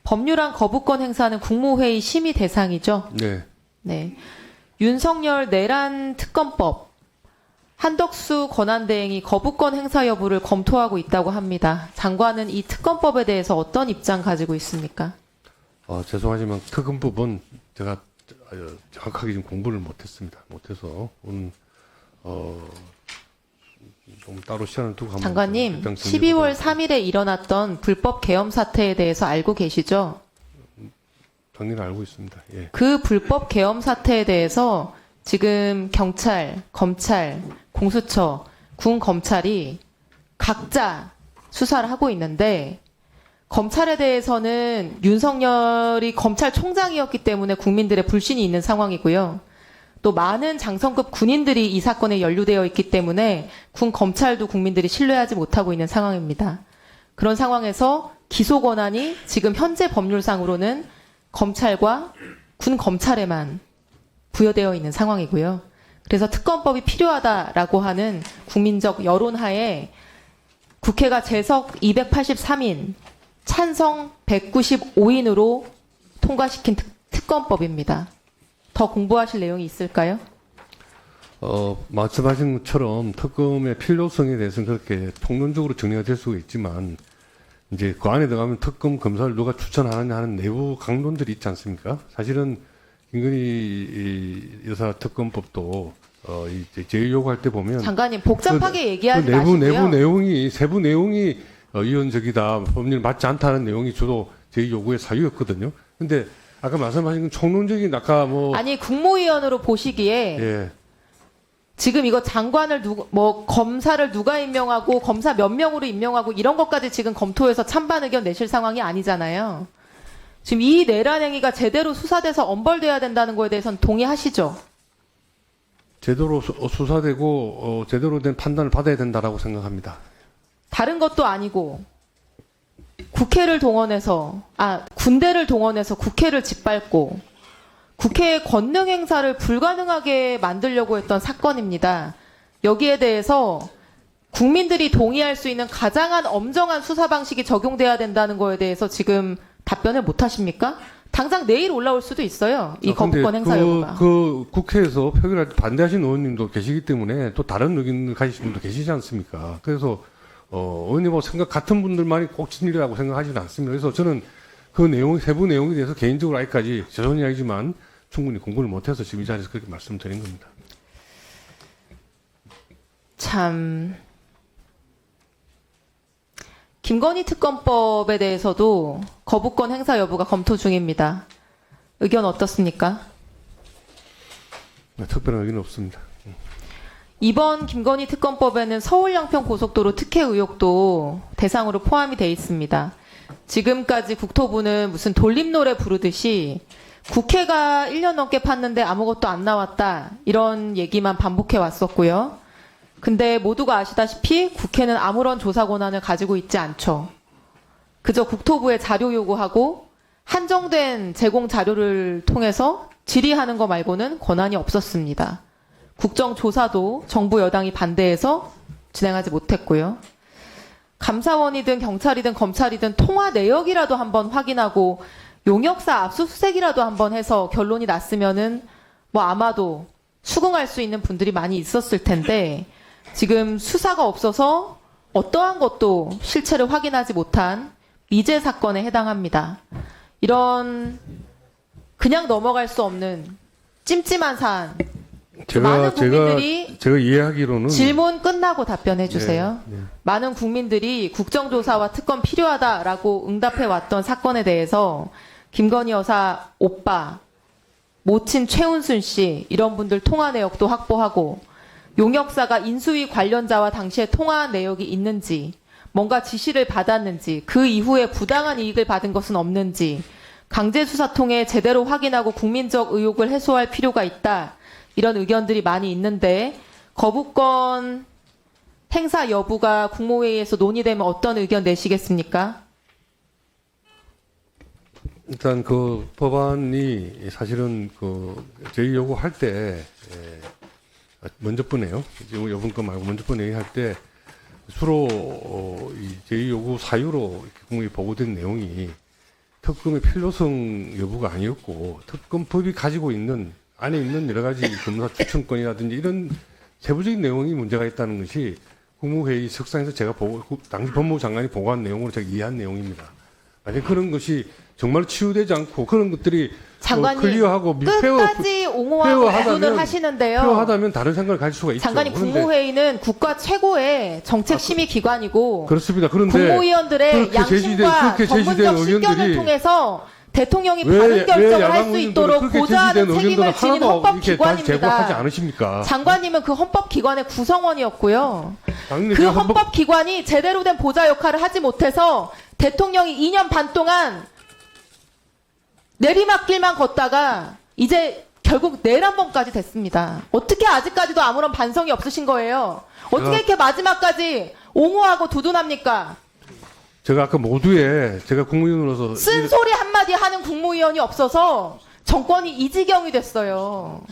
법률안 거부권 행사는 국무회의 심의 대상이죠. 네. 네. 윤석열 내란 특검법 한덕수 권한대행이 거부권 행사 여부를 검토하고 있다고 합니다. 장관은 이 특검법에 대해서 어떤 입장 가지고 있습니까? 죄송하지만 특검법은 제가 정확하게 좀 공부를 못했습니다. 못해서 오늘 좀 따로 시간을 두고 한번 장관님, 입장 12월 정리해보도록 3일에 일어났던 불법 계엄 사태에 대해서 알고 계시죠? 정리를 알고 있습니다. 예. 그 불법 계엄 사태에 대해서 지금 경찰, 검찰, 공수처, 군 검찰이 각자 수사를 하고 있는데 검찰에 대해서는 윤석열이 검찰총장이었기 때문에 국민들의 불신이 있는 상황이고요. 또 많은 장성급 군인들이 이 사건에 연루되어 있기 때문에 군 검찰도 국민들이 신뢰하지 못하고 있는 상황입니다. 그런 상황에서 기소 권한이 지금 현재 법률상으로는 검찰과 군 검찰에만 부여되어 있는 상황이고요. 그래서 특검법이 필요하다라고 하는 국민적 여론하에 국회가 재석 283인, 찬성 195인으로 통과시킨 특검법입니다. 더 공부하실 내용이 있을까요? 말씀하신 것처럼 특검의 필요성에 대해서는 그렇게 통론적으로 정리가 될 수가 있지만 이제 그 안에 들어가면 특검 검사를 누가 추천하느냐 하는 내부 강론들이 있지 않습니까? 사실은 김건희 여사 특검법도 이제 제의 요구할 때 보면 장관님 복잡하게 얘기하지 내부 마시고요. 내용이 세부 내용이 이원적이다 법률 맞지 않다는 내용이 주로 제의 요구의 사유였거든요. 근데 아까 말씀하신 총론적인 아까 아니 국무위원으로 보시기에 예. 지금 이거 장관을 검사를 누가 임명하고 검사 몇 명으로 임명하고 이런 것까지 지금 검토해서 찬반 의견 내실 상황이 아니잖아요. 지금 이 내란 행위가 제대로 수사돼서 엄벌돼야 된다는 거에 대해서는 동의하시죠? 제대로 수사되고 제대로 된 판단을 받아야 된다라고 생각합니다. 다른 것도 아니고 국회를 동원해서 군대를 동원해서 국회를 짓밟고 국회의 권능 행사를 불가능하게 만들려고 했던 사건입니다. 여기에 대해서 국민들이 동의할 수 있는 가장한 엄정한 수사 방식이 적용돼야 된다는 거에 대해서 지금 답변을 못 하십니까? 당장 내일 올라올 수도 있어요. 이 거부권 행사 여부가. 그 국회에서 표결할 때 반대하신 의원님도 계시기 때문에 또 다른 의견을 가지신 분도 계시지 않습니까? 그래서 의원님하고 생각 같은 분들만이 꼭 진리라고 생각하지는 않습니다. 그래서 저는 그 내용, 세부 내용에 대해서 개인적으로 아직까지 죄송한 이야기지만 충분히 공부를 못해서 지금 이 자리에서 그렇게 말씀드린 겁니다. 참, 김건희 특검법에 대해서도 거부권 행사 여부가 검토 중입니다. 의견 어떻습니까? 네, 특별한 의견은 없습니다. 이번 김건희 특검법에는 서울 양평 고속도로 특혜 의혹도 대상으로 포함이 돼 있습니다. 지금까지 국토부는 무슨 돌림노래 부르듯이 국회가 1년 넘게 팠는데 아무것도 안 나왔다 이런 얘기만 반복해 왔었고요. 근데 모두가 아시다시피 국회는 아무런 조사 권한을 가지고 있지 않죠. 그저 국토부에 자료 요구하고 한정된 제공 자료를 통해서 질의하는 거 말고는 권한이 없었습니다. 국정조사도 정부 여당이 반대해서 진행하지 못했고요. 감사원이든 경찰이든 검찰이든 통화 내역이라도 한번 확인하고 용역사 압수수색이라도 한번 해서 결론이 났으면은 아마도 수긍할 수 있는 분들이 많이 있었을 텐데 지금 수사가 없어서 어떠한 것도 실체를 확인하지 못한 미제 사건에 해당합니다. 이런 그냥 넘어갈 수 없는 찜찜한 사안 많은 국민들이 제가 이해하기로는 질문 끝나고 답변해 주세요. 네. 많은 국민들이 국정조사와 특검 필요하다라고 응답해 왔던 사건에 대해서 김건희 여사 오빠, 모친 최은순 씨 이런 분들 통화 내역도 확보하고 용역사가 인수위 관련자와 당시에 통화 내역이 있는지 뭔가 지시를 받았는지 그 이후에 부당한 이익을 받은 것은 없는지 강제수사 통해 제대로 확인하고 국민적 의혹을 해소할 필요가 있다. 이런 의견들이 많이 있는데 거부권 행사 여부가 국무회의에서 논의되면 어떤 의견 내시겠습니까? 일단 그 법안이 사실은 그 제의 요구할 때 먼저 번에요. 지금 요번 거 말고 먼저 번 얘기할 때 주로 이 제의 요구 사유로 국무회의 보고된 내용이 특검의 필요성 여부가 아니었고 특검법이 가지고 있는 안에 있는 여러 가지 검사 추천권이라든지 이런 세부적인 내용이 문제가 있다는 것이 국무회의 석상에서 제가 당시 법무부 장관이 보고한 내용으로 제가 이해한 내용입니다. 만약 그런 것이 정말 치유되지 않고 그런 것들이 장관님 클리어하고 끝까지 옹호하고 구분을 하시는데요. 필요하다면 다른 생각을 가질 수가 있죠. 장관님 그런데 국무회의는 국가 최고의 정책심의기관이고 그렇습니다. 그런데 국무위원들의 그렇게 양심과 그렇게 제시된 전문적 식견을 의견들이 통해서 대통령이 왜 바른 결정을 할 야당 수 의원들은 있도록 그렇게 보좌하는 제시된 책임을 의견들을 지닌 하나도 이렇게 다 제고하지 헌법기관입니다. 않으십니까? 장관님은 그 헌법기관의 구성원이었고요. 당연히 그 제가 헌법기관이 제대로 된 보좌 역할을 하지 못해서 대통령이 2년 반 동안 내리막길만 걷다가 이제 결국 내란범까지 됐습니다. 어떻게 아직까지도 아무런 반성이 없으신 거예요? 어떻게 이렇게 마지막까지 옹호하고 두둔합니까? 제가 아까 모두에 제가 국무위원으로서 쓴소리 한마디 하는 국무위원이 없어서 정권이 이 지경이 됐어요.